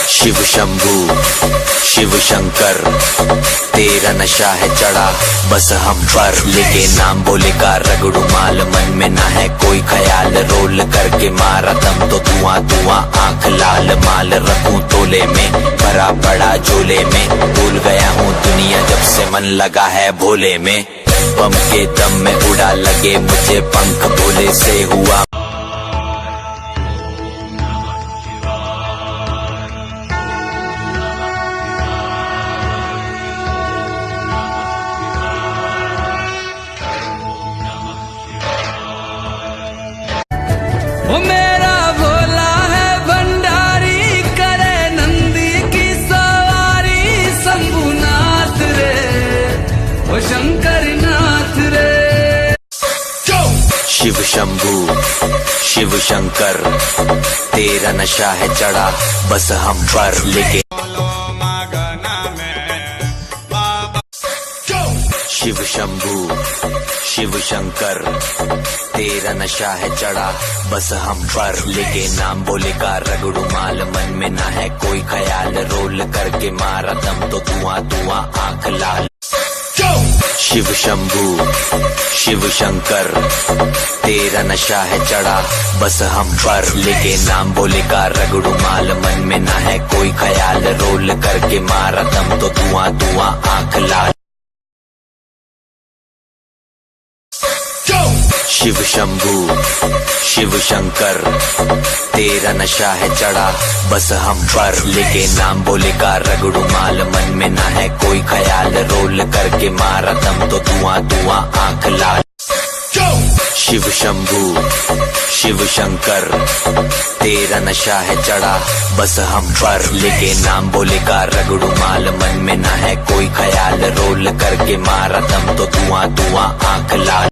शिव शंभू शिव शंकर तेरा नशा है चढ़ा बस हम पर, लेके नाम बोले का रगड़ू माल, मन में ना है कोई ख्याल, रोल करके मारा दम तो धुआं धुआं आंख लाल, माल रखूं तोले में भरा पड़ा झोले में, भूल गया हूँ दुनिया जब से मन लगा है भोले में, बम के दम में उड़ा लगे मुझे पंख भोले से हुआ। वो मेरा भोला है भंडारी, करे नंदी की सवारी, शंभुनाथ रे वो शंकर नाथ रे। शिव शंभू शिव शंकर तेरा नशा है चढ़ा बस हम पर, लेके शिव शंभू शिव शंकर तेरा नशा है चढ़ा बस हम पर, लेके नाम बोले का रगड़ू माल, मन में ना है कोई ख्याल, रोल करके मारा दम तो धुआं धुआं आंख लाल। शिव शंभू शिव शंकर तेरा नशा है चढ़ा बस हम पर, लेके नाम बोले का रगड़ू माल, मन में ना है कोई ख्याल, रोल करके मारा दम तो धुआं धुआं आंख लाल। शिव शंभू शिव शंकर तेरा नशा है चढ़ा बस हम पर, लेके नाम बोले का रगड़ू माल, मन में ना है कोई ख्याल, रोल करके मारा दम तो धुआं धुआं आंख लाल। शिव शंभू शिव शंकर तेरा नशा है चढ़ा बस हम पर, लेके नाम बोले का रगड़ू माल, मन में ना है कोई ख्याल, रोल करके मारा दम तो धुआं धुआं आंख लाल।